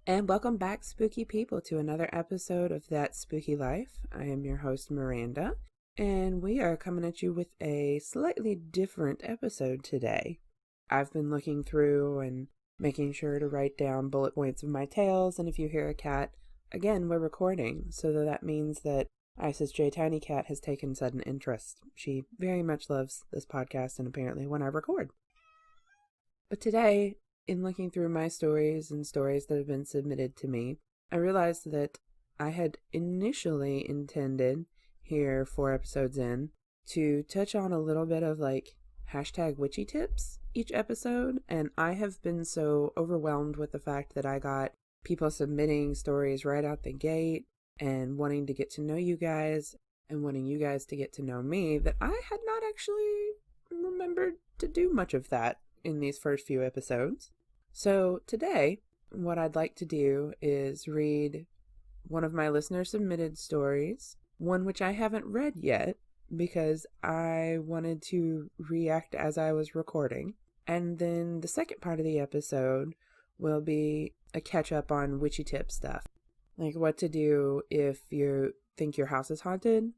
And welcome back, spooky people, to another episode of That Spooky Life. I am your host, Miranda, and we are coming at you with a slightly different episode today. I've been looking through and making sure to write down bullet points of my tales, and if you hear a cat, again, we're recording, so that means that Isis J. Tiny Cat has taken sudden interest. She very much loves this podcast and apparently when I record. But today, in looking through my stories and stories that have been submitted to me, I realized that I had initially intended, here 4 episodes in, to touch on a little bit of hashtag witchy tips each episode, and I have been so overwhelmed with the fact that I got people submitting stories right out the gate and wanting to get to know you guys and wanting you guys to get to know me that I had not actually remembered to do much of that in these first few episodes. So today, what I'd like to do is read one of my listener submitted stories, one which I haven't read yet because I wanted to react as I was recording. And then the second part of the episode will be a catch up on witchy tip stuff, like what to do if you think your house is haunted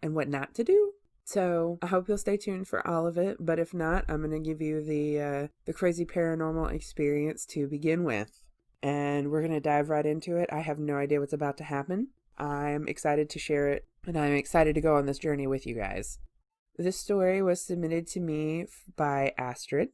and what not to do. So I hope you'll stay tuned for all of it, but if not, I'm going to give you the crazy paranormal experience to begin with. And we're going to dive right into it. I have no idea what's about to happen. I'm excited to share it, and I'm excited to go on this journey with you guys. This story was submitted to me by Astrid,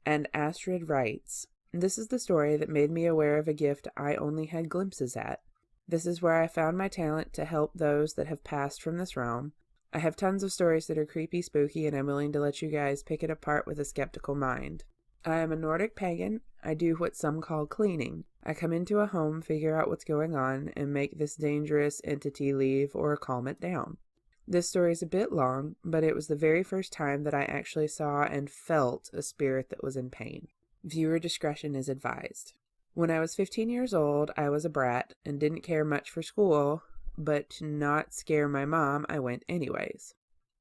and Astrid writes, "This is the story that made me aware of a gift I only had glimpses at. This is where I found my talent to help those that have passed from this realm. I have tons of stories that are creepy, spooky, and I'm willing to let you guys pick it apart with a skeptical mind. I am a Nordic pagan. I do what some call cleaning. I come into a home, figure out what's going on, and make this dangerous entity leave or calm it down. This story is a bit long, but it was the very first time that I actually saw and felt a spirit that was in pain. Viewer discretion is advised. When I was 15 years old, I was a brat and didn't care much for school, but to not scare my mom, I went anyways.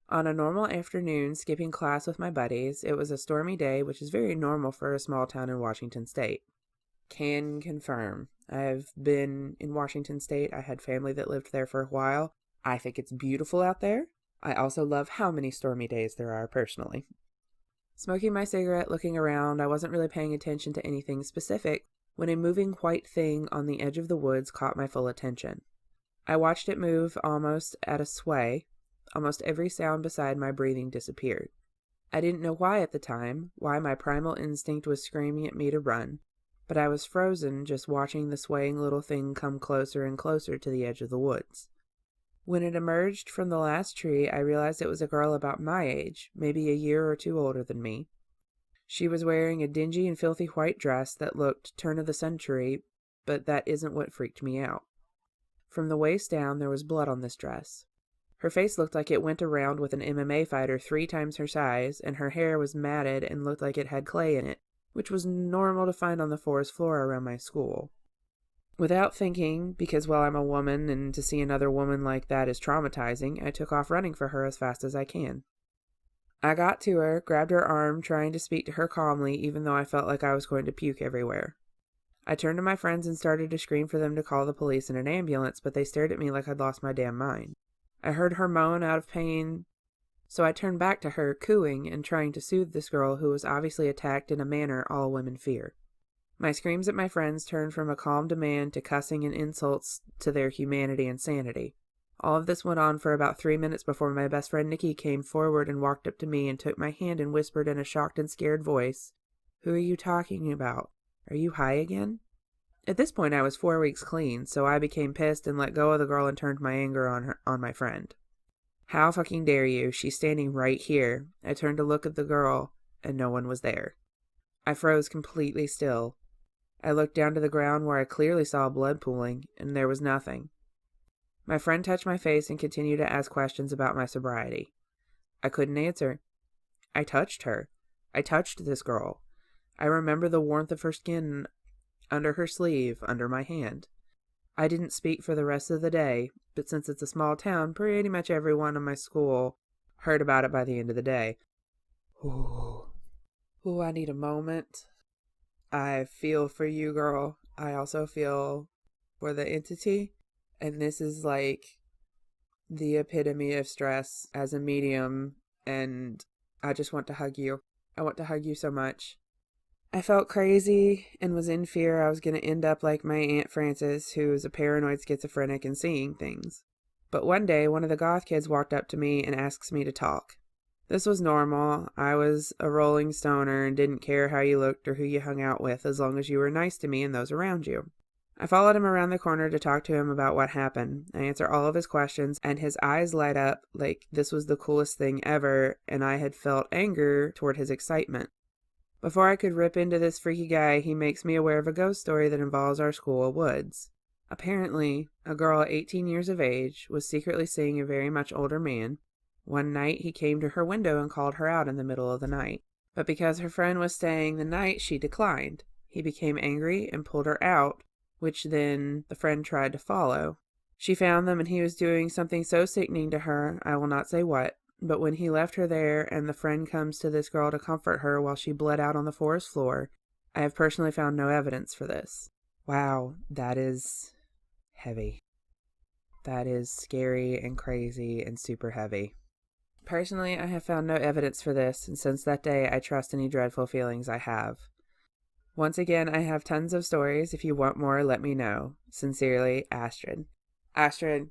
On a normal afternoon, skipping class with my buddies, it was a stormy day, which is very normal for a small town in Washington State. Can confirm. I've been in Washington State. I had family that lived there for a while. I think it's beautiful out there. I also love how many stormy days there are personally. Smoking my cigarette, looking around, I wasn't really paying attention to anything specific when a moving white thing on the edge of the woods caught my full attention. I watched it move almost at a sway. Almost every sound beside my breathing disappeared. I didn't know why at the time, why my primal instinct was screaming at me to run, but I was frozen just watching the swaying little thing come closer and closer to the edge of the woods. When it emerged from the last tree, I realized it was a girl about my age, maybe a year or two older than me. She was wearing a dingy and filthy white dress that looked turn of the century, but that isn't what freaked me out. From the waist down, there was blood on this dress. Her face looked like it went around with an MMA fighter 3 times her size, and her hair was matted and looked like it had clay in it, which was normal to find on the forest floor around my school. Without thinking, because, well, I'm a woman, and to see another woman like that is traumatizing, I took off running for her as fast as I can. I got to her, grabbed her arm, trying to speak to her calmly, even though I felt like I was going to puke everywhere. I turned to my friends and started to scream for them to call the police and an ambulance, but they stared at me like I'd lost my damn mind. I heard her moan out of pain, so I turned back to her, cooing and trying to soothe this girl who was obviously attacked in a manner all women fear. My screams at my friends turned from a calm demand to cussing and insults to their humanity and sanity. All of this went on for about 3 minutes before my best friend Nikki came forward and walked up to me and took my hand and whispered in a shocked and scared voice, "Who are you talking about? Are you high again?" At this point, I was 4 weeks clean, so I became pissed and let go of the girl and turned my anger on my friend. "How fucking dare you? She's standing right here." I turned to look at the girl, and no one was there. I froze completely still. I looked down to the ground where I clearly saw blood pooling, and there was nothing. My friend touched my face and continued to ask questions about my sobriety. I couldn't answer. I touched her. I touched this girl. I remember the warmth of her skin under her sleeve, under my hand. I didn't speak for the rest of the day, but since it's a small town, pretty much everyone in my school heard about it by the end of the day. Ooh, I need a moment. I feel for you, girl. I also feel for the entity. And this is like the epitome of stress as a medium. And I just want to hug you. I want to hug you so much. I felt crazy and was in fear I was going to end up like my Aunt Frances, who's a paranoid schizophrenic and seeing things. But one day, one of the goth kids walked up to me and asks me to talk. This was normal. I was a rolling stoner and didn't care how you looked or who you hung out with as long as you were nice to me and those around you. I followed him around the corner to talk to him about what happened. I answered all of his questions, and his eyes light up like this was the coolest thing ever, and I had felt anger toward his excitement. Before I could rip into this freaky guy, he makes me aware of a ghost story that involves our school woods. Apparently, a girl 18 years of age was secretly seeing a very much older man. One night, he came to her window and called her out in the middle of the night. But because her friend was staying the night, she declined. He became angry and pulled her out, which then the friend tried to follow. She found them and he was doing something so sickening to her, I will not say what, but when he left her there and the friend comes to this girl to comfort her while she bled out on the forest floor, I have personally found no evidence for this. Wow, that is heavy. That is scary and crazy and super heavy. Personally, I have found no evidence for this, and since that day, I trust any dreadful feelings I have. Once again, I have tons of stories. If you want more, let me know. Sincerely, Astrid. Astrid,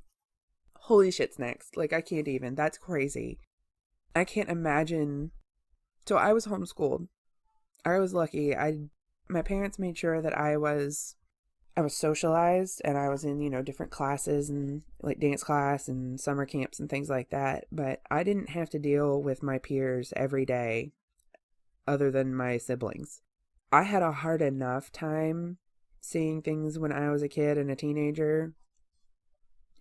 holy shit snacks. Like, I can't even. That's crazy. I can't imagine. So I was homeschooled. I was lucky. My parents made sure that I was socialized and I was in, different classes and like dance class and summer camps and things like that. But I didn't have to deal with my peers every day other than my siblings. I had a hard enough time seeing things when I was a kid and a teenager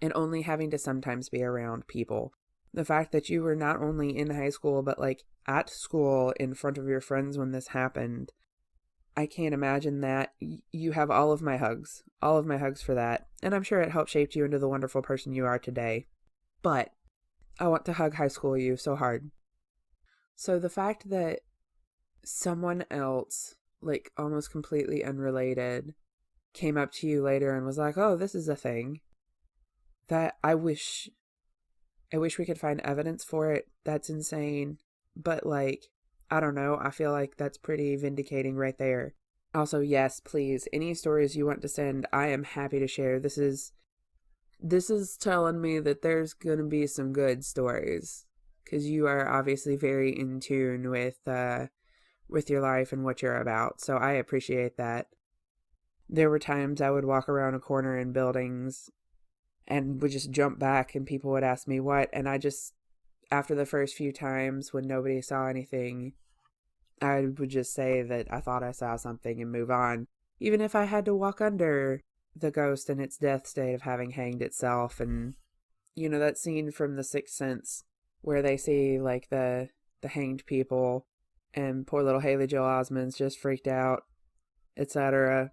and only having to sometimes be around people. The fact that you were not only in high school, but like at school in front of your friends when this happened, I can't imagine that. You have all of my hugs for that. And I'm sure it helped shape you into the wonderful person you are today. But I want to hug high school you so hard. So the fact that someone else, like almost completely unrelated, came up to you later and was like, oh, this is a thing, that I wish we could find evidence for it. That's insane. But like, I don't know. I feel like that's pretty vindicating right there. Also, yes, please, any stories you want to send, I am happy to share. This is telling me that there's going to be some good stories, because you are obviously very in tune with your life and what you're about. So I appreciate that. There were times I would walk around a corner in buildings and would just jump back and people would ask me what, and I just, after the first few times when nobody saw anything, I would just say that I thought I saw something and move on, even if I had to walk under the ghost in its death state of having hanged itself. And that scene from The Sixth Sense where they see like the hanged people and poor little Haley Joel Osment's just freaked out, etc.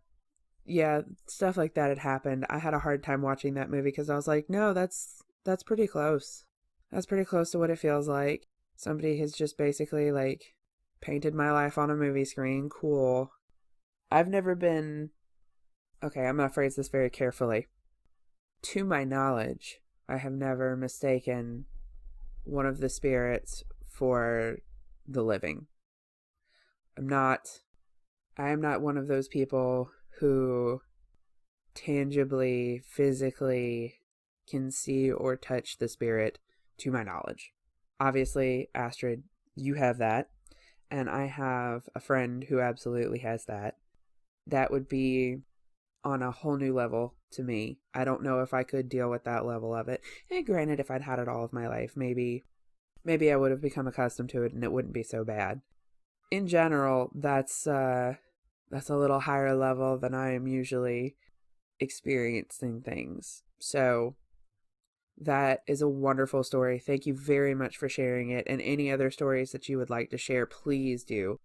Yeah, stuff like that had happened. I had a hard time watching that movie because I was like, no, that's pretty close. That's pretty close to what it feels like. Somebody has just basically like painted my life on a movie screen. Cool. I've never been... Okay, I'm going to phrase this very carefully. To my knowledge, I have never mistaken one of the spirits for the living. I am not one of those people who tangibly, physically can see or touch the spirit, to my knowledge. Obviously, Astrid, you have that, and I have a friend who absolutely has that. That would be on a whole new level to me. I don't know if I could deal with that level of it. And granted, if I'd had it all of my life, maybe I would have become accustomed to it and it wouldn't be so bad. In general, that's a little higher level than I am usually experiencing things. So that is a wonderful story. Thank you very much for sharing it. And any other stories that you would like to share, please do.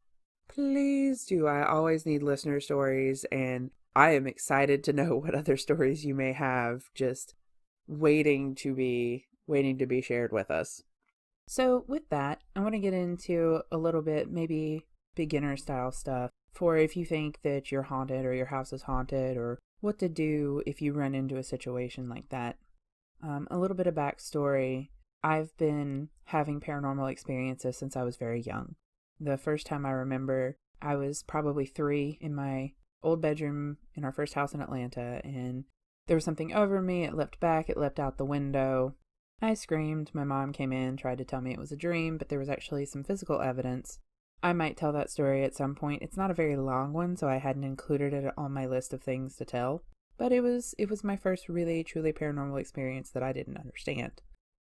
Please do. I always need listener stories, and I am excited to know what other stories you may have, just waiting to be shared with us. So with that, I want to get into a little bit maybe beginner style stuff for if you think that you're haunted or your house is haunted, or what to do if you run into a situation like that. A little bit of backstory. I've been having paranormal experiences since I was very young. The first time I remember, I was probably 3 in my old bedroom in our first house in Atlanta, and there was something over me. It leapt back, it leapt out the window. I screamed. My mom came in, tried to tell me it was a dream, but there was actually some physical evidence. I might tell that story at some point. It's not a very long one, so I hadn't included it on my list of things to tell. But it was my first really, truly paranormal experience that I didn't understand.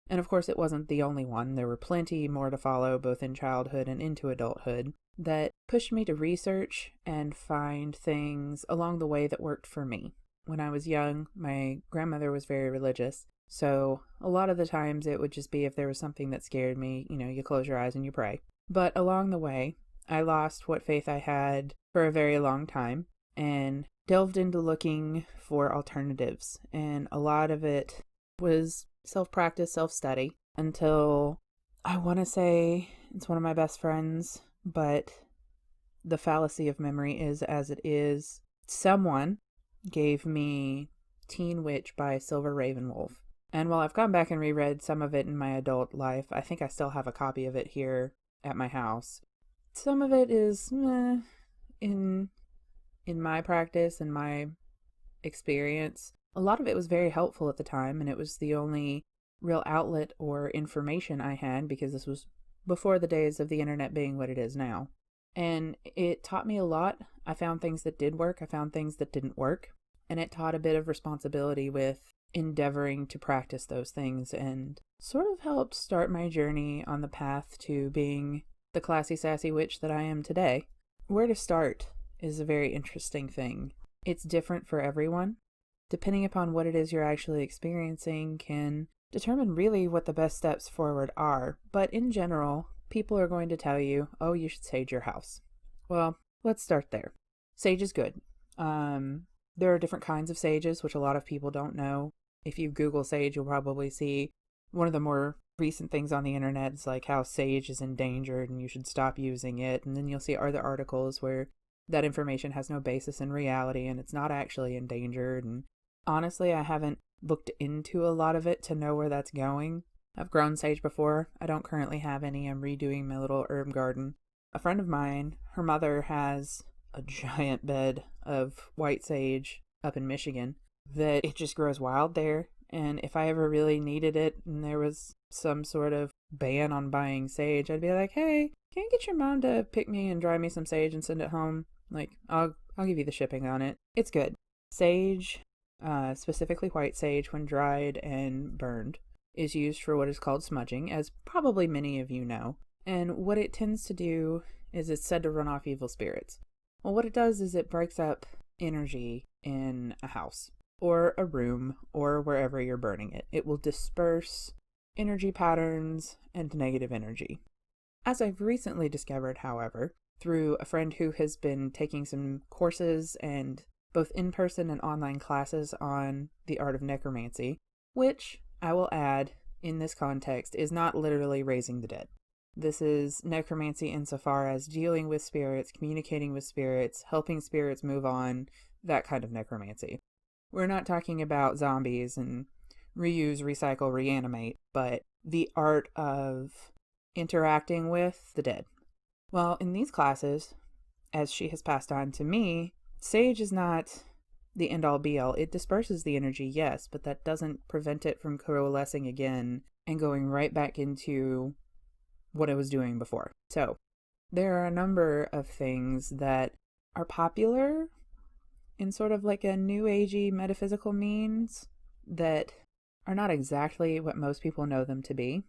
And of course, it wasn't the only one. There were plenty more to follow, both in childhood and into adulthood, that pushed me to research and find things along the way that worked for me. When I was young, my grandmother was very religious, so a lot of the times it would just be if there was something that scared me, you close your eyes and you pray. But along the way, I lost what faith I had for a very long time and delved into looking for alternatives. And a lot of it was self-practice, self-study, until I want to say it's one of my best friends, but the fallacy of memory is as it is. Someone gave me Teen Witch by Silver Ravenwolf. And while I've gone back and reread some of it in my adult life, I think I still have a copy of it here at my house. Some of it is in my practice and my experience. A lot of it was very helpful at the time, and it was the only real outlet or information I had, because this was before the days of the internet being what it is now. And it taught me a lot. I found things that did work. I found things that didn't work. And it taught a bit of responsibility with endeavoring to practice those things, and sort of helped start my journey on the path to being the classy, sassy witch that I am today. Where to start is a very interesting thing. It's different for everyone. Depending upon what it is you're actually experiencing can determine really what the best steps forward are. But in general, people are going to tell you, oh, you should sage your house. Well, let's start there. Sage is good. There are different kinds of sages, which a lot of people don't know. If you Google sage, you'll probably see one of the more recent things on the internet is like how sage is endangered and you should stop using it. And then you'll see other articles where that information has no basis in reality and it's not actually endangered. And honestly, I haven't looked into a lot of it to know where that's going. I've grown sage before. I don't currently have any. I'm redoing my little herb garden. A friend of mine, her mother has a giant bed of white sage up in Michigan that it just grows wild there. And if I ever really needed it and there was some sort of ban on buying sage, I'd be like, hey, can you get your mom to pick me and dry me some sage and send it home? Like, I'll give you the shipping on it. It's good. Sage, specifically white sage, when dried and burned, is used for what is called smudging, as probably many of you know. And what it tends to do is it's said to run off evil spirits. Well, what it does is it breaks up energy in a house or a room or wherever you're burning it. It will disperse energy patterns and negative energy. As I've recently discovered, however, through a friend who has been taking some courses and both in-person and online classes on the art of necromancy, which, I will add, in this context, is not literally raising the dead. This is necromancy insofar as dealing with spirits, communicating with spirits, helping spirits move on, that kind of necromancy. We're not talking about zombies and reuse, recycle, reanimate, but the art of interacting with the dead. Well, in these classes, as she has passed on to me, sage is not the end-all be-all. It disperses the energy, yes, but that doesn't prevent it from coalescing again and going right back into what it was doing before. So, there are a number of things that are popular in sort of like a new agey metaphysical means that are not exactly what most people know them to be.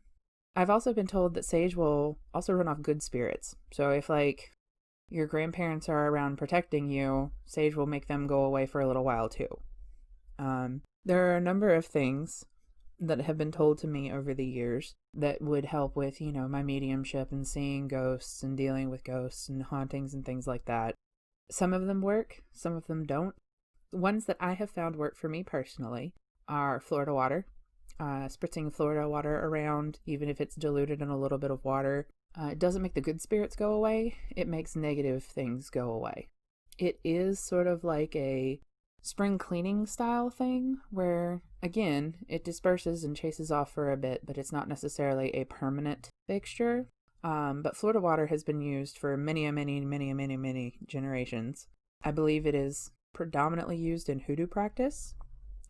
I've also been told that sage will also run off good spirits. So if like your grandparents are around protecting you, sage will make them go away for a little while too. There are a number of things that have been told to me over the years that would help with, my mediumship and seeing ghosts and dealing with ghosts and hauntings and things like that. Some of them work, some of them don't. The ones that I have found work for me personally are Florida water. Spritzing Florida water around, even if it's diluted in a little bit of water, It doesn't make the good spirits go away. It makes negative things go away. It is sort of like a spring cleaning style thing where, again, it disperses and chases off for a bit, but it's not necessarily a permanent fixture. But Florida water has been used for many generations. I believe it is predominantly used in hoodoo practice,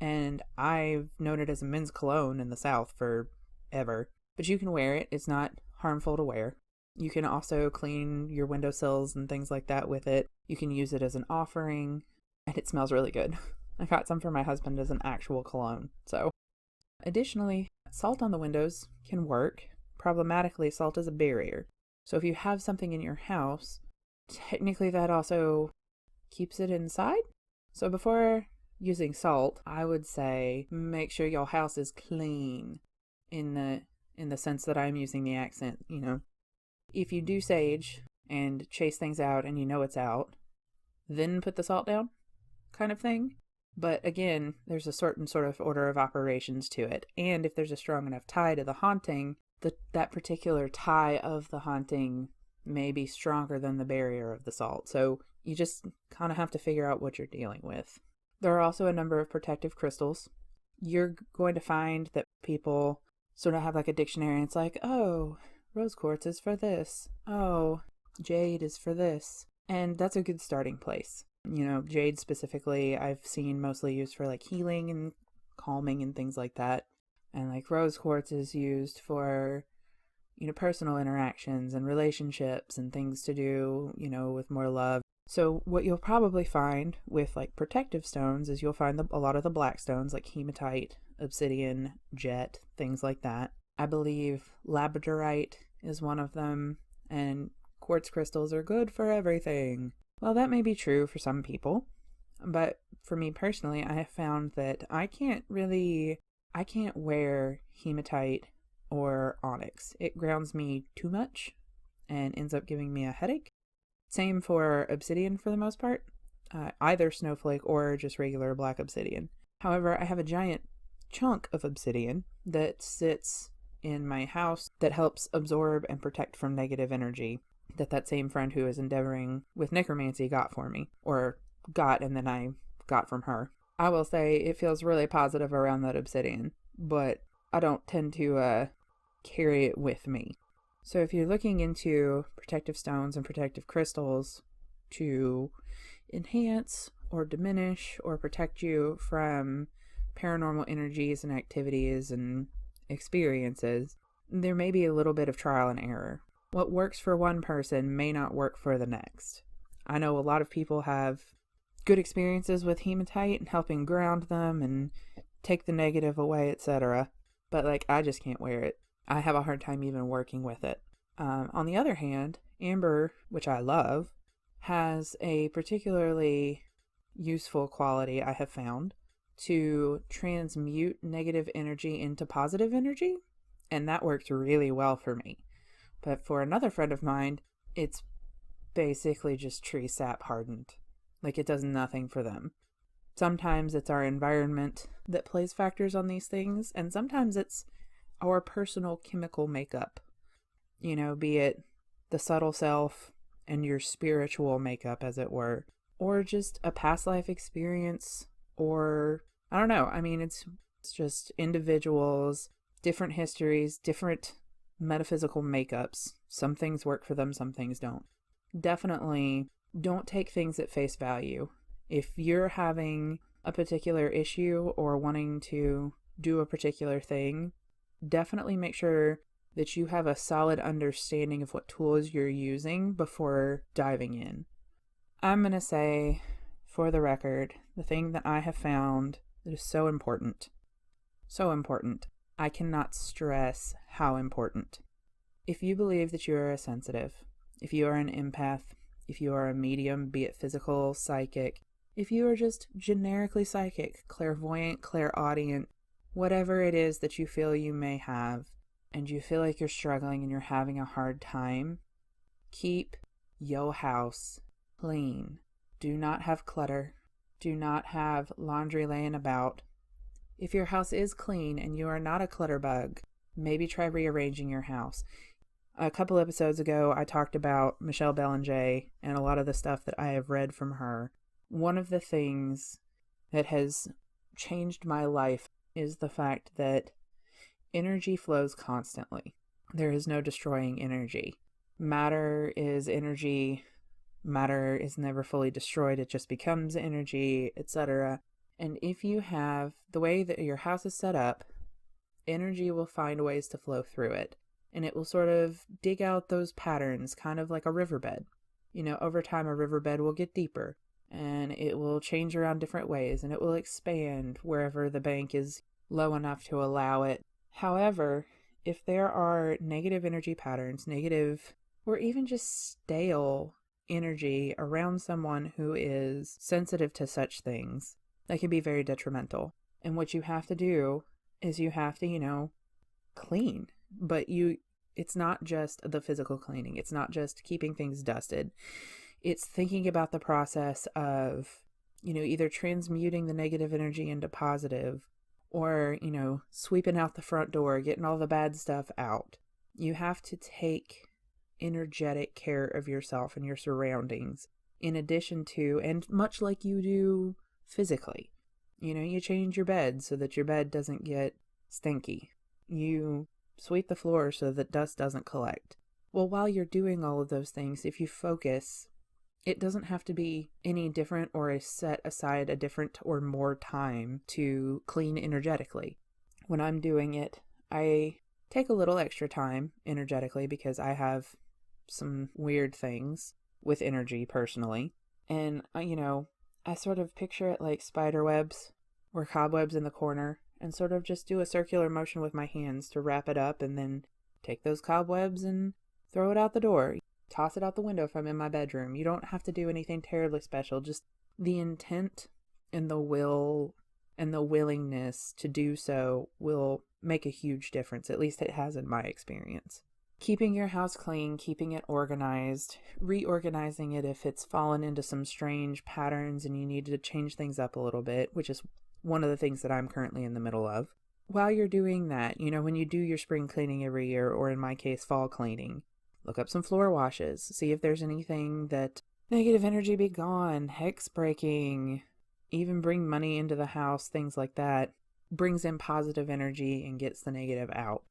and I've known it as a men's cologne in the South forever. But you can wear it. It's not harmful to wear. You can also clean your windowsills and things like that with it. You can use it as an offering, and it smells really good. I got some for my husband as an actual cologne. So, additionally, salt on the windows can work. Problematically, salt is a barrier. So if you have something in your house, technically that also keeps it inside. So before using salt, I would say make sure your house is clean in the sense that I'm using the accent, If you do sage and chase things out and you know it's out, then put the salt down kind of thing. But again, there's a certain sort of order of operations to it. And if there's a strong enough tie to the haunting, that particular tie of the haunting may be stronger than the barrier of the salt. So you just kind of have to figure out what you're dealing with. There are also a number of protective crystals. You're going to find that people sort of have like a dictionary, and it's like, oh, rose quartz is for this. Oh, jade is for this. And that's a good starting place. Jade specifically, I've seen mostly used for like healing and calming and things like that. And like rose quartz is used for, personal interactions and relationships and things to do, with more love. So what you'll probably find with like protective stones is you'll find a lot of the black stones like hematite, obsidian, jet, things like that. I believe labradorite is one of them, and quartz crystals are good for everything. Well, that may be true for some people, but for me personally, I have found that I can't wear hematite or onyx. It grounds me too much and ends up giving me a headache. Same for obsidian for the most part, either snowflake or just regular black obsidian. However, I have a giant chunk of obsidian that sits in my house that helps absorb and protect from negative energy that same friend who is endeavoring with necromancy got for me, or got and then I got from her. I will say it feels really positive around that obsidian, but I don't tend to carry it with me. So if you're looking into protective stones and protective crystals to enhance or diminish or protect you from paranormal energies and activities and experiences, there may be a little bit of trial and error. What works for one person may not work for the next. I know a lot of people have good experiences with hematite and helping ground them and take the negative away, etc. But I just can't wear it. I have a hard time even working with it. On the other hand, amber, which I love, has a particularly useful quality I have found to transmute negative energy into positive energy, and that works really well for me. But for another friend of mine, it's basically just tree sap hardened. It does nothing for them. Sometimes it's our environment that plays factors on these things, and sometimes it's our personal chemical makeup. Be it the subtle self and your spiritual makeup, as it were, or just a past life experience, or I don't know. It's just individuals, different histories, different metaphysical makeups. Some things work for them, some things don't. Definitely don't take things at face value. If you're having a particular issue or wanting to do a particular thing, definitely make sure that you have a solid understanding of what tools you're using before diving in. I'm going to say, for the record, the thing that I have found that is so important, I cannot stress how important. If you believe that you are a sensitive, if you are an empath, if you are a medium, be it physical, psychic, if you are just generically psychic, clairvoyant, clairaudient, whatever it is that you feel you may have, and you feel like you're struggling and you're having a hard time, keep your house clean. Do not have clutter. Do not have laundry laying about. If your house is clean and you are not a clutter bug, maybe try rearranging your house. A couple episodes ago, I talked about Michelle Belanger and a lot of the stuff that I have read from her. One of the things that has changed my life is the fact that energy flows constantly. There is no destroying energy. Matter is energy. Matter is never fully destroyed. It just becomes energy, etc. And if you have the way that your house is set up, energy will find ways to flow through it. And it will sort of dig out those patterns, kind of like a riverbed. Over time, a riverbed will get deeper and it will change around different ways and it will expand wherever the bank is low enough to allow it. However, if there are negative energy patterns, negative or even just stale energy around someone who is sensitive to such things, that can be very detrimental. And what you have to do is you have to, clean. But it's not just the physical cleaning. It's not just keeping things dusted. It's thinking about the process of, either transmuting the negative energy into positive or, sweeping out the front door, getting all the bad stuff out. You have to take energetic care of yourself and your surroundings in addition to, and much like you do physically. You change your bed so that your bed doesn't get stinky. You sweep the floor so that dust doesn't collect. Well, while you're doing all of those things, if you focus, it doesn't have to be any different or set aside a different or more time to clean energetically. When I'm doing it, I take a little extra time energetically because I have some weird things with energy personally. And, I sort of picture it like spider webs or cobwebs in the corner and sort of just do a circular motion with my hands to wrap it up and then take those cobwebs and throw it out the door. Toss it out the window if I'm in my bedroom. You don't have to do anything terribly special. Just the intent and the will and the willingness to do so will make a huge difference. At least it has in my experience. Keeping your house clean, keeping it organized, reorganizing it if it's fallen into some strange patterns and you need to change things up a little bit, which is one of the things that I'm currently in the middle of. While you're doing that, when you do your spring cleaning every year, or in my case, fall cleaning, look up some floor washes, see if there's anything that negative energy be gone, hex breaking, even bring money into the house, things like that, brings in positive energy and gets the negative out.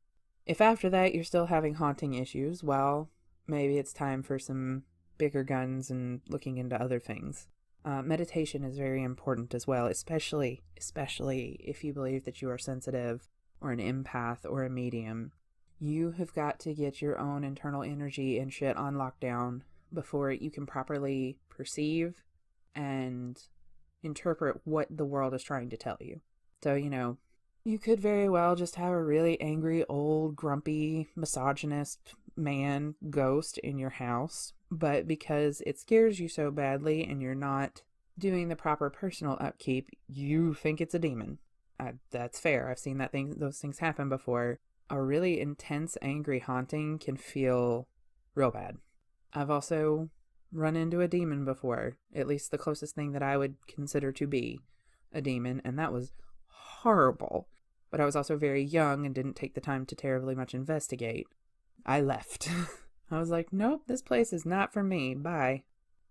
If after that you're still having haunting issues, well, maybe it's time for some bigger guns and looking into other things. Meditation is very important as well, especially if you believe that you are sensitive or an empath or a medium. You have got to get your own internal energy and shit on lockdown before you can properly perceive and interpret what the world is trying to tell you. So, you could very well just have a really angry, old, grumpy, misogynist man ghost in your house, but because it scares you so badly and you're not doing the proper personal upkeep, you think it's a demon. That's fair. I've seen those things happen before. A really intense, angry haunting can feel real bad. I've also run into a demon before, at least the closest thing that I would consider to be a demon, and that was horrible. But I was also very young and didn't take the time to terribly much investigate. I left. I was like, nope, this place is not for me. Bye.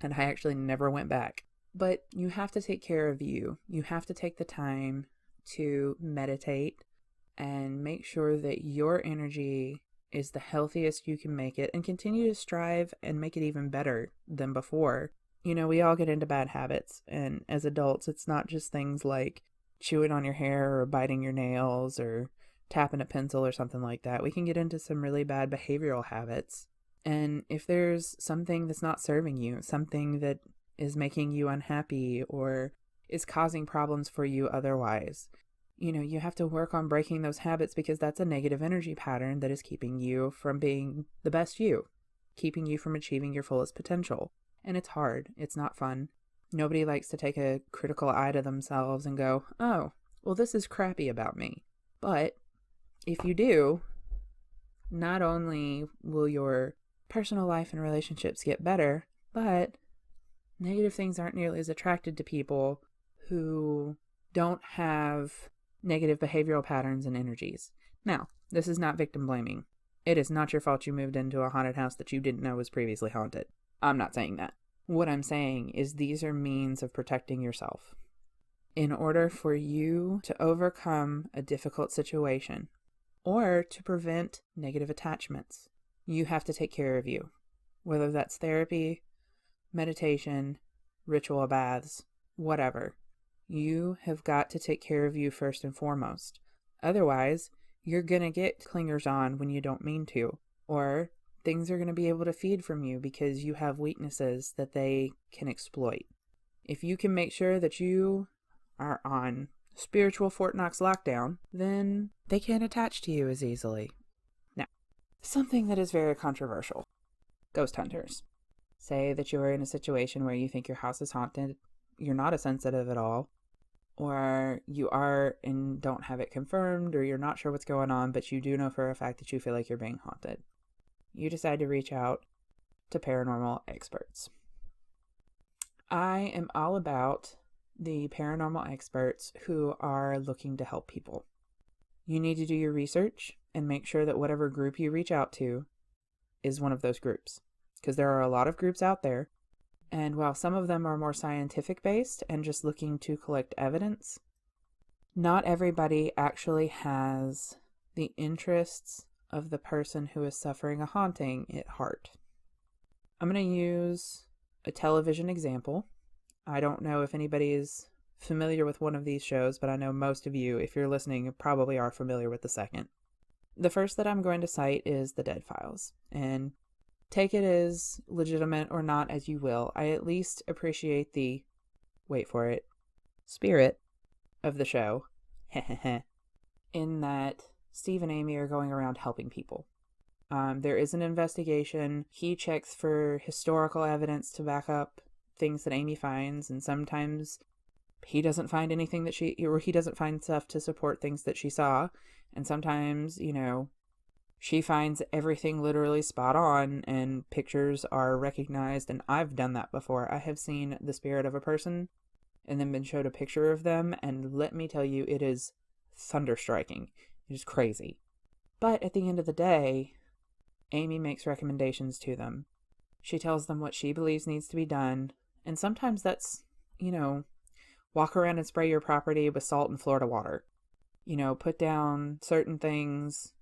And I actually never went back. But you have to take care of you. You have to take the time to meditate and make sure that your energy is the healthiest you can make it and continue to strive and make it even better than before. We all get into bad habits. And as adults, it's not just things like chewing on your hair or biting your nails or tapping a pencil or something like that. We can get into some really bad behavioral habits. And if there's something that's not serving you, something that is making you unhappy or is causing problems for you otherwise, you have to work on breaking those habits because that's a negative energy pattern that is keeping you from being the best you, keeping you from achieving your fullest potential. And it's hard. It's not fun. Nobody likes to take a critical eye to themselves and go, oh, well, this is crappy about me. But if you do, not only will your personal life and relationships get better, but negative things aren't nearly as attracted to people who don't have negative behavioral patterns and energies. Now, this is not victim blaming. It is not your fault you moved into a haunted house that you didn't know was previously haunted. I'm not saying that. What I'm saying is these are means of protecting yourself. In order for you to overcome a difficult situation or to prevent negative attachments, you have to take care of you. Whether that's therapy, meditation, ritual baths, whatever. You have got to take care of you first and foremost. Otherwise, you're going to get clingers on when you don't mean to, or things are going to be able to feed from you because you have weaknesses that they can exploit. If you can make sure that you are on spiritual Fort Knox lockdown, then they can't attach to you as easily. Now, something that is very controversial. Ghost hunters. Say that you are in a situation where you think your house is haunted, you're not as sensitive at all, or you are and don't have it confirmed, or you're not sure what's going on, but you do know for a fact that you feel like you're being haunted. You decide to reach out to paranormal experts. I am all about the paranormal experts who are looking to help people. You need to do your research and make sure that whatever group you reach out to is one of those groups, because there are a lot of groups out there. And while some of them are more scientific based and just looking to collect evidence, not everybody actually has the interests of the person who is suffering a haunting at heart. I'm going to use a television example. I don't know if anybody is familiar with one of these shows, but I know most of you, if you're listening, probably are familiar with the second. The first that I'm going to cite is The Dead Files. And take it as legitimate or not as you will. I at least appreciate the, wait for it, spirit of the show. In that Steve and Amy are going around helping people. There is an investigation. He checks for historical evidence to back up things that Amy finds, and sometimes he doesn't find anything that he doesn't find stuff to support things that she saw. And sometimes, she finds everything literally spot on and pictures are recognized. And I've done that before. I have seen the spirit of a person and then been showed a picture of them. And let me tell you, it is thunderstriking. It is crazy. But at the end of the day, Amy makes recommendations to them. She tells them what she believes needs to be done. And sometimes that's, walk around and spray your property with salt and Florida water. Put down certain things,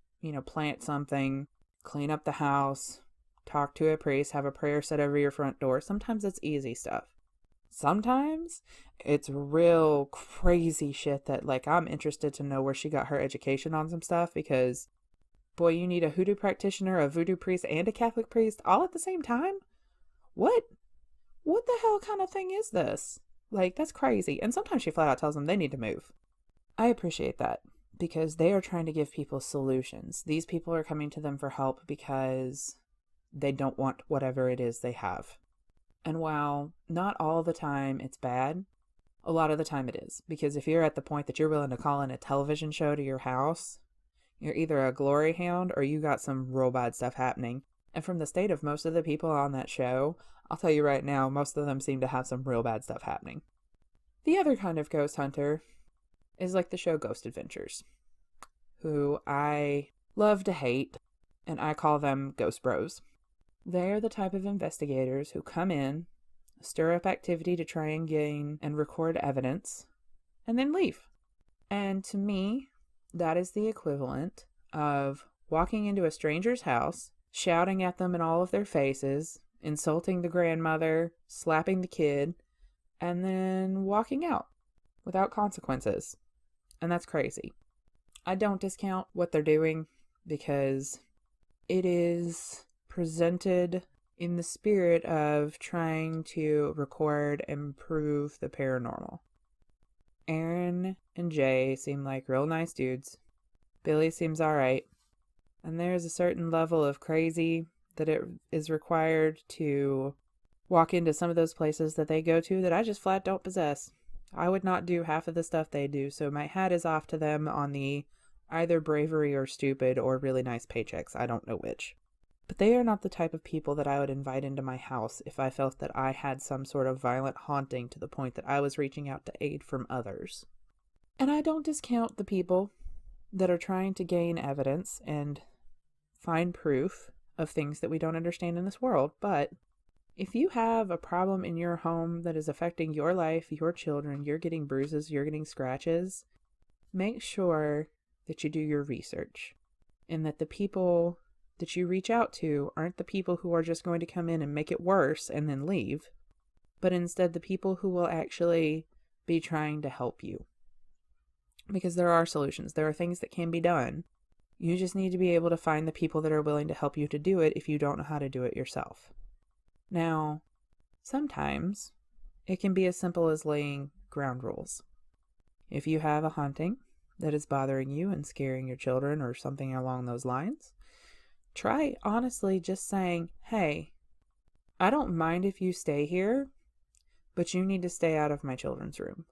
plant something, clean up the house, talk to a priest, have a prayer said over your front door. Sometimes it's easy stuff. Sometimes it's real crazy shit that, I'm interested to know where she got her education on some stuff, because, boy, you need a hoodoo practitioner, a voodoo priest, and a Catholic priest all at the same time? What the hell kind of thing is this? That's crazy. And sometimes she flat out tells them they need to move. I appreciate that, because they are trying to give people solutions. These people are coming to them for help because they don't want whatever it is they have. And while not all the time it's bad, a lot of the time it is. Because if you're at the point that you're willing to call in a television show to your house, you're either a glory hound or you got some real bad stuff happening. And from the state of most of the people on that show, I'll tell you right now, most of them seem to have some real bad stuff happening. The other kind of ghost hunter is like the show Ghost Adventures, who I love to hate, and I call them ghost bros. They are the type of investigators who come in, stir up activity to try and gain and record evidence, and then leave. And to me, that is the equivalent of walking into a stranger's house, shouting at them in all of their faces, insulting the grandmother, slapping the kid, and then walking out without consequences. And that's crazy. I don't discount what they're doing because it is presented in the spirit of trying to record and prove the paranormal. Aaron and Jay seem like real nice dudes. Billy seems alright. And there's a certain level of crazy that it is required to walk into some of those places that they go to that I just flat don't possess. I would not do half of the stuff they do, so my hat is off to them on the either bravery or stupid or really nice paychecks. I don't know which. But they are not the type of people that I would invite into my house if I felt that I had some sort of violent haunting to the point that I was reaching out to aid from others. And I don't discount the people that are trying to gain evidence and find proof of things that we don't understand in this world. But if you have a problem in your home that is affecting your life, your children, you're getting bruises, you're getting scratches, make sure that you do your research and that the people that you reach out to aren't the people who are just going to come in and make it worse and then leave, but instead the people who will actually be trying to help you. Because there are solutions. There are things that can be done. You just need to be able to find the people that are willing to help you to do it if you don't know how to do it yourself. Now, sometimes it can be as simple as laying ground rules. If you have a haunting that is bothering you and scaring your children or something along those lines, try honestly just saying, hey, I don't mind if you stay here, but you need to stay out of my children's room.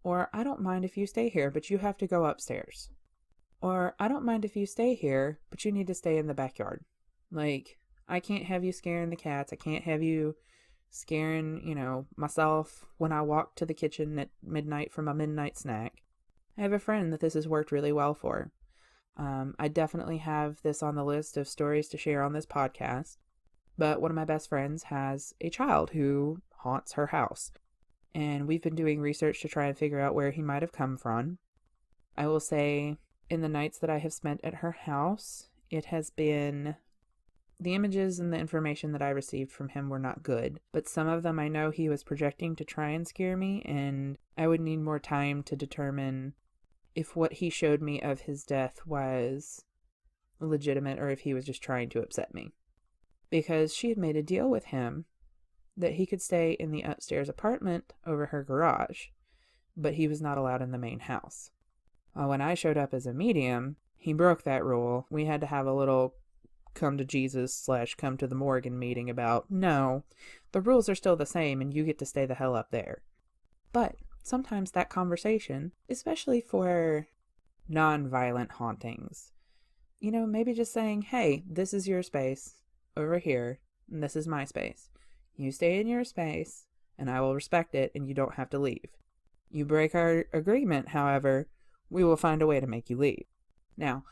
Or I don't mind if you stay here, but you have to go upstairs. Or I don't mind if you stay here, but you need to stay in the backyard. Like, I can't have you scaring the cats. I can't have you scaring, myself when I walk to the kitchen at midnight from a midnight snack. I have a friend that this has worked really well for. I definitely have this on the list of stories to share on this podcast. But one of my best friends has a child who haunts her house. And we've been doing research to try and figure out where he might have come from. I will say, in the nights that I have spent at her house, it has been... The images and the information that I received from him were not good, but some of them I know he was projecting to try and scare me, and I would need more time to determine if what he showed me of his death was legitimate or if he was just trying to upset me. Because she had made a deal with him that he could stay in the upstairs apartment over her garage, but he was not allowed in the main house. When I showed up as a medium, he broke that rule. We had to have a little come to Jesus / come to the Morgan meeting about, no, the rules are still the same and you get to stay the hell up there. But sometimes that conversation, especially for non-violent hauntings, maybe just saying, hey, this is your space over here and this is my space. You stay in your space and I will respect it and you don't have to leave. You break our agreement, however, we will find a way to make you leave. Now,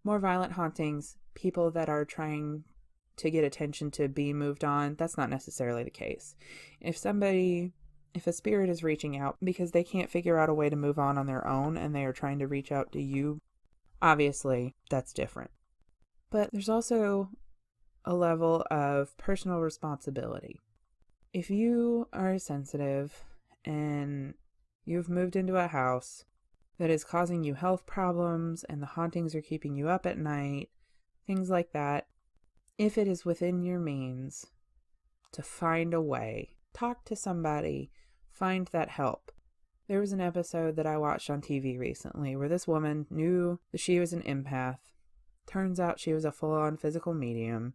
more violent hauntings, people that are trying to get attention to be moved on, that's not necessarily the case. If a spirit is reaching out because they can't figure out a way to move on their own and they are trying to reach out to you, obviously that's different. But there's also a level of personal responsibility. If you are sensitive and you've moved into a house that is causing you health problems and the hauntings are keeping you up at night, things like that, if it is within your means to find a way, talk to somebody, find that help. There was an episode that I watched on TV recently where this woman knew that she was an empath. Turns out she was a full-on physical medium.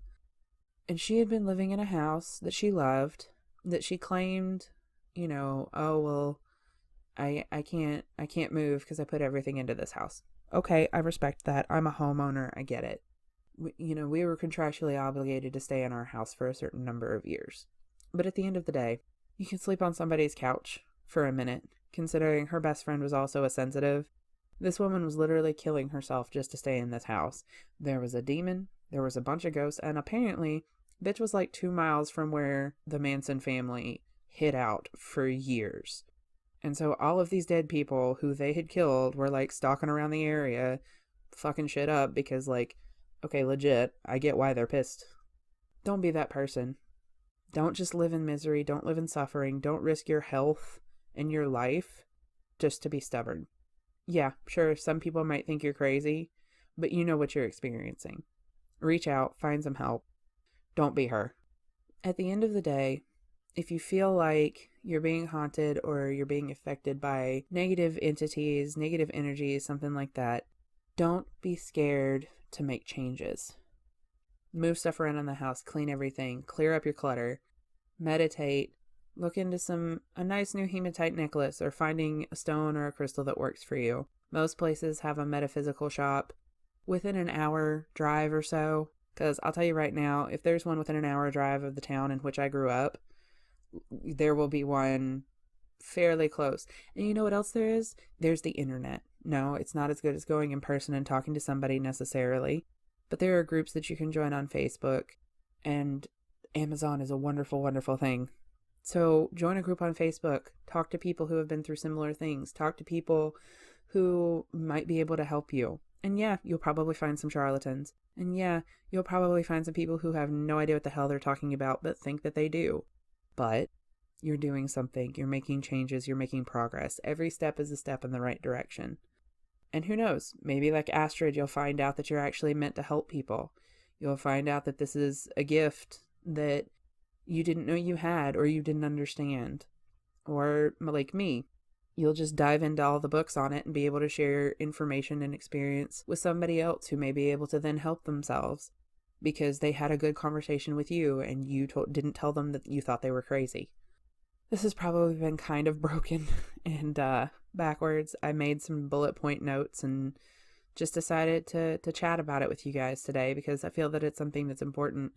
And she had been living in a house that she loved, that she claimed, I can't move because I put everything into this house. Okay, I respect that. I'm a homeowner. I get it. We were contractually obligated to stay in our house for a certain number of years. But at the end of the day, you can sleep on somebody's couch for a minute, considering her best friend was also a sensitive. This woman was literally killing herself just to stay in this house. There was a demon, there was a bunch of ghosts, and apparently, bitch was like 2 miles from where the Manson family hid out for years. And so all of these dead people who they had killed were like stalking around the area, fucking shit up because okay, legit, I get why they're pissed. Don't be that person. Don't just live in misery. Don't live in suffering. Don't risk your health and your life just to be stubborn. Yeah, sure, some people might think you're crazy, but you know what you're experiencing. Reach out, find some help. Don't be her. At the end of the day, if you feel like you're being haunted or you're being affected by negative entities, negative energies, something like that, don't be scared to make changes. Move stuff around in the house, clean everything, clear up your clutter, meditate, look into a nice new hematite necklace or finding a stone or a crystal that works for you. Most places have a metaphysical shop within an hour drive or so, because I'll tell you right now, if there's one within an hour drive of the town in which I grew up, there will be one fairly close. And you know what else there is? There's the internet. No, it's not as good as going in person and talking to somebody necessarily, But there are groups that you can join on Facebook, and Amazon is a wonderful, wonderful thing. So join a group on Facebook, talk to people who have been through similar things, talk to people who might be able to help you. And yeah, you'll probably find some charlatans. And yeah, you'll probably find some people who have no idea what the hell they're talking about, but think that they do. But you're doing something, you're making changes, you're making progress. Every step is a step in the right direction. And who knows, maybe like Astrid, you'll find out that you're actually meant to help people. You'll find out that this is a gift that you didn't know you had or you didn't understand. Or like me, you'll just dive into all the books on it and be able to share information and experience with somebody else who may be able to then help themselves because they had a good conversation with you and you didn't tell them that you thought they were crazy. This has probably been kind of broken and backwards. I made some bullet point notes and just decided to chat about it with you guys today because I feel that it's something that's important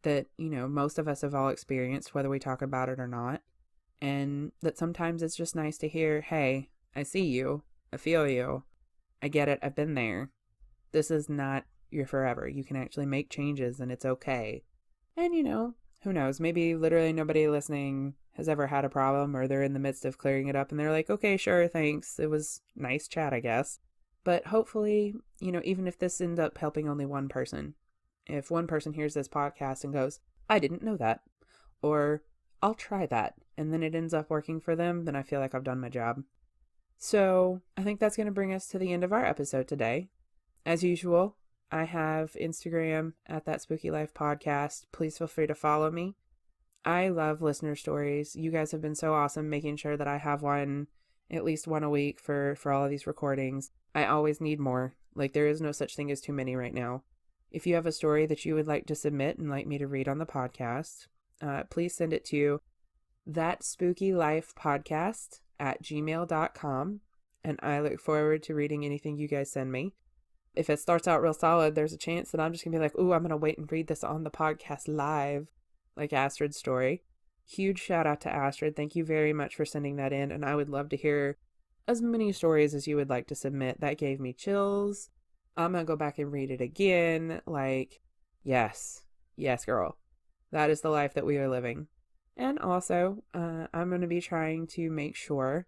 that, most of us have all experienced, whether we talk about it or not. And that sometimes it's just nice to hear, hey, I see you, I feel you, I get it, I've been there. This is not your forever. You can actually make changes and it's okay. And who knows, maybe literally nobody listening has ever had a problem or they're in the midst of clearing it up and they're like, okay, sure, thanks. It was nice chat, I guess. But hopefully, even if this ends up helping only one person, if one person hears this podcast and goes, I didn't know that, or I'll try that, and then it ends up working for them, then I feel like I've done my job. So I think that's going to bring us to the end of our episode today. As usual, I have Instagram at ThatSpookyLifePodcast. Please feel free to follow me. I love listener stories. You guys have been so awesome making sure that I have at least one a week for all of these recordings. I always need more. Like, there is no such thing as too many right now. If you have a story that you would like to submit and like me to read on the podcast, please send it to ThatSpookyLifePodcast at gmail.com, and I look forward to reading anything you guys send me. If it starts out real solid, there's a chance that I'm just going to be like, ooh, I'm going to wait and read this on the podcast live, like Astrid's story. Huge shout out to Astrid. Thank you very much for sending that in, and I would love to hear as many stories as you would like to submit. That gave me chills. I'm going to go back and read it again. Like, yes, girl. That is the life that we are living. And also, I'm going to be trying to make sure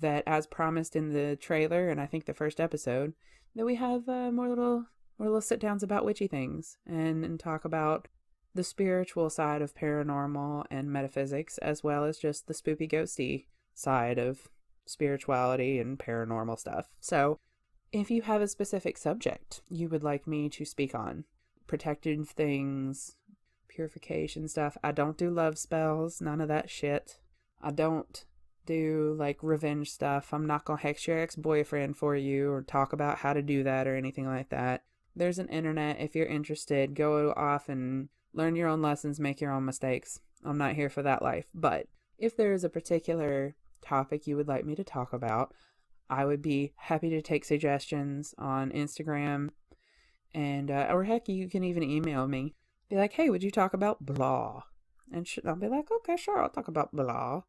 that, as promised in the trailer, and I think the first episode, that we have more little sit-downs about witchy things and talk about the spiritual side of paranormal and metaphysics, as well as just the spooky ghosty side of spirituality and paranormal stuff. So, if you have a specific subject you would like me to speak on, protected things, purification stuff. I don't do love spells, none of that shit. I don't do like revenge stuff. I'm not gonna hex your ex-boyfriend for you or talk about how to do that or anything like that. There's an internet. If you're interested, go off and learn your own lessons, make your own mistakes. I'm not here for that life. But if there is a particular topic you would like me to talk about, I would be happy to take suggestions on Instagram, and or heck, you can even email me. Be like, hey, would you talk about blah? And I'll be like, okay, sure, I'll talk about blah.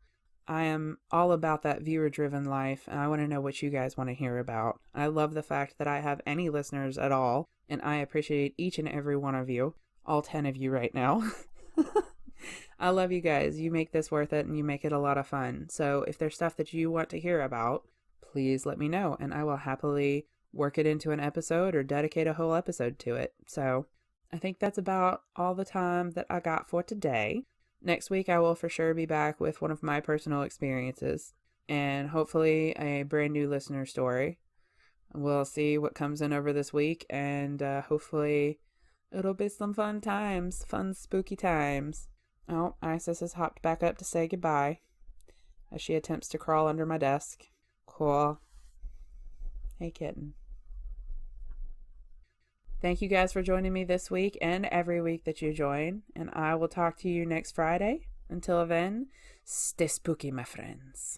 I am all about that viewer-driven life, and I want to know what you guys want to hear about. I love the fact that I have any listeners at all, and I appreciate each and every one of you, all 10 of you right now. I love you guys. You make this worth it, and you make it a lot of fun. So if there's stuff that you want to hear about, please let me know, and I will happily work it into an episode or dedicate a whole episode to it. So I think that's about all the time that I got for today. Next week, I will for sure be back with one of my personal experiences and hopefully a brand new listener story. We'll see what comes in over this week, and hopefully it'll be some fun times, fun spooky times. Oh, Isis has hopped back up to say goodbye as she attempts to crawl under my desk. Cool. Hey, kitten. Thank you guys for joining me this week and every week that you join, and I will talk to you next Friday. Until then, stay spooky, my friends.